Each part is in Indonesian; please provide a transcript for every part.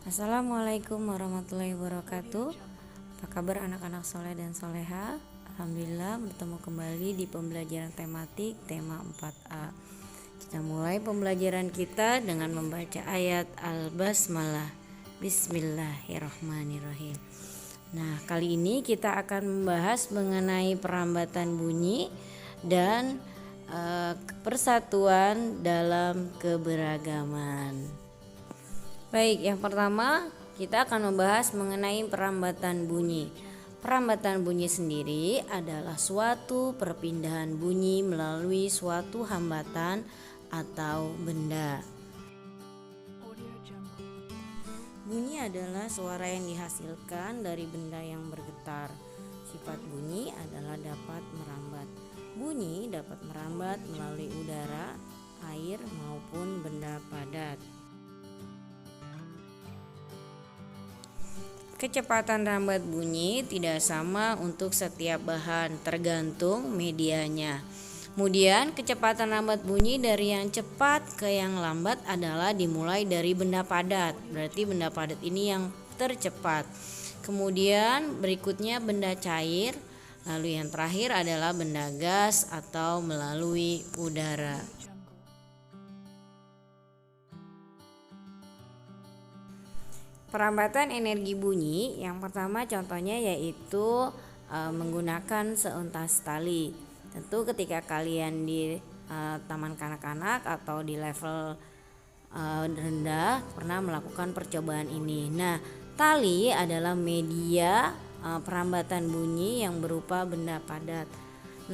Assalamualaikum warahmatullahi wabarakatuh. Apa kabar anak-anak soleh dan soleha? Alhamdulillah bertemu kembali di pembelajaran tematik tema 4A. Kita mulai pembelajaran kita dengan membaca ayat Al-Basmalah. Bismillahirrahmanirrahim. Nah, kali ini kita akan membahas mengenai perambatan bunyi dan persatuan dalam keberagaman. Baik, yang pertama kita akan membahas mengenai perambatan bunyi. Perambatan bunyi sendiri adalah suatu perpindahan bunyi melalui suatu hambatan atau benda. Bunyi adalah suara yang dihasilkan dari benda yang bergetar. Sifat bunyi adalah dapat merambat. Bunyi dapat merambat melalui udara, air maupun benda padat. Kecepatan rambat bunyi tidak sama untuk setiap bahan, tergantung medianya. Kemudian kecepatan rambat bunyi dari yang cepat ke yang lambat adalah dimulai dari benda padat. Berarti benda padat ini yang tercepat. Kemudian berikutnya benda cair, lalu yang terakhir adalah benda gas atau melalui udara. Perambatan energi bunyi yang pertama contohnya yaitu menggunakan seuntas tali. Tentu ketika kalian di taman kanak-kanak atau di level rendah pernah melakukan percobaan ini. Nah, tali adalah media perambatan bunyi yang berupa benda padat.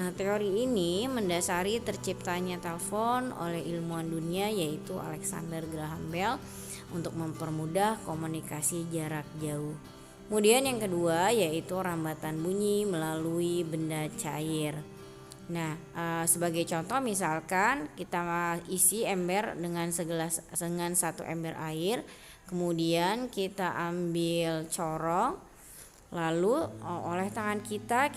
Nah, teori ini mendasari terciptanya telepon oleh ilmuwan dunia yaitu Alexander Graham Bell untuk mempermudah komunikasi jarak jauh. Kemudian yang kedua yaitu rambatan bunyi melalui benda cair. Nah, sebagai contoh misalkan kita isi ember dengan satu ember air, kemudian kita ambil corong, lalu oleh tangan kita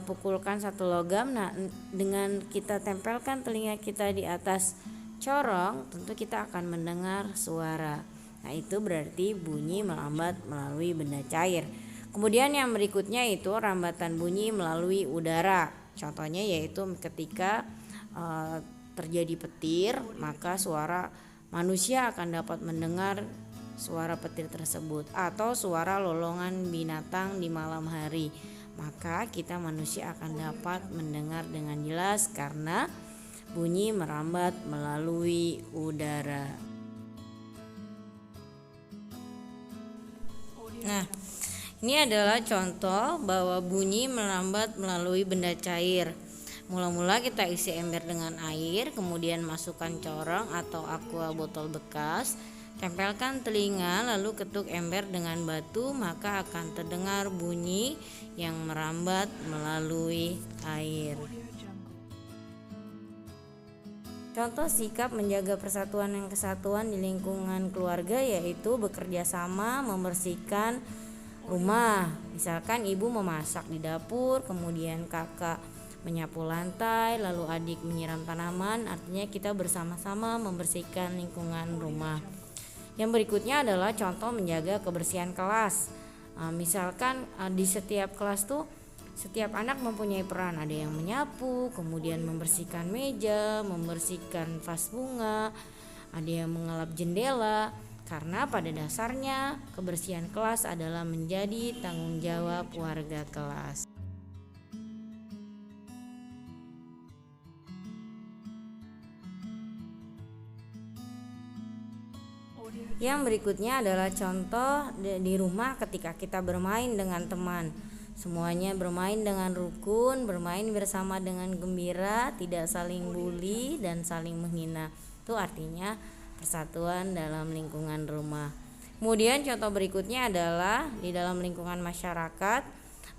pukulkan satu logam. Nah, dengan kita tempelkan telinga kita di atas corong, tentu kita akan mendengar suara. Nah, itu berarti bunyi melambat melalui benda cair. Kemudian yang berikutnya itu rambatan bunyi melalui udara. Contohnya yaitu ketika terjadi petir, maka suara manusia akan dapat mendengar suara petir tersebut, atau suara lolongan binatang di malam hari. Maka kita manusia akan dapat mendengar dengan jelas karena bunyi merambat melalui udara. Nah, ini adalah contoh bahwa bunyi merambat melalui benda cair. Mula-mula kita isi ember dengan air, kemudian masukkan corong atau aqua botol bekas, tempelkan telinga, lalu ketuk ember dengan batu, maka akan terdengar bunyi yang merambat melalui air. Contoh sikap menjaga persatuan dan kesatuan di lingkungan keluarga yaitu bekerja sama membersihkan rumah. Misalkan ibu memasak di dapur, kemudian kakak menyapu lantai, lalu adik menyiram tanaman. Artinya kita bersama-sama membersihkan lingkungan rumah. Yang berikutnya adalah contoh menjaga kebersihan kelas. Misalkan di setiap kelas tuh setiap anak mempunyai peran, ada yang menyapu, kemudian membersihkan meja, membersihkan vas bunga, ada yang mengelap jendela, karena pada dasarnya kebersihan kelas adalah menjadi tanggung jawab warga kelas. Yang berikutnya adalah contoh di rumah ketika kita bermain dengan teman. Semuanya bermain dengan rukun, bermain bersama dengan gembira, tidak saling bully dan saling menghina. Itu artinya persatuan dalam lingkungan rumah. Kemudian contoh berikutnya adalah di dalam lingkungan masyarakat,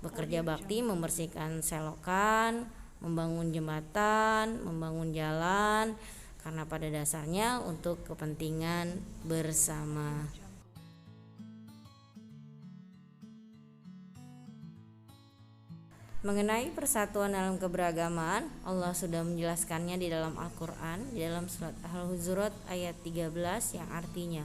bekerja bakti membersihkan selokan, membangun jembatan, membangun jalan, karena pada dasarnya untuk kepentingan bersama. Mengenai persatuan dalam keberagaman, Allah sudah menjelaskannya di dalam Al-Quran, di dalam surat Al-Hujurat ayat 13 yang artinya,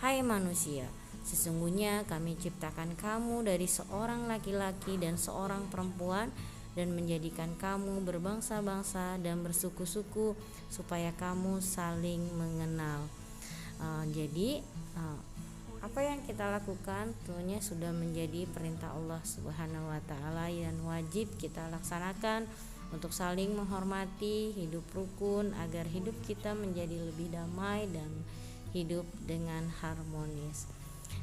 hai manusia, Sesungguhnya kami ciptakan kamu dari seorang laki-laki dan seorang perempuan dan menjadikan kamu berbangsa-bangsa dan bersuku-suku supaya kamu saling mengenal. Jadi apa yang kita lakukan tentunya sudah menjadi perintah Allah Subhanahu wa taala dan wajib kita laksanakan untuk saling menghormati, hidup rukun agar hidup kita menjadi lebih damai dan hidup dengan harmonis.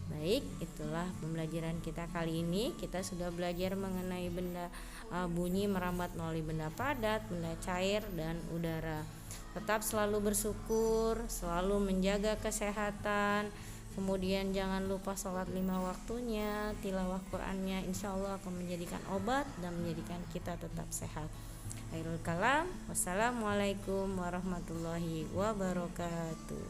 Baik, itulah pembelajaran kita kali ini. Kita sudah belajar mengenai benda bunyi merambat melalui benda padat, benda cair, dan udara. Tetap selalu bersyukur, selalu menjaga kesehatan. Kemudian jangan lupa sholat 5 waktunya, tilawah Qur'annya, insya Allah akan menjadikan obat dan menjadikan kita tetap sehat. Akhirul kalam, wassalamualaikum warahmatullahi wabarakatuh.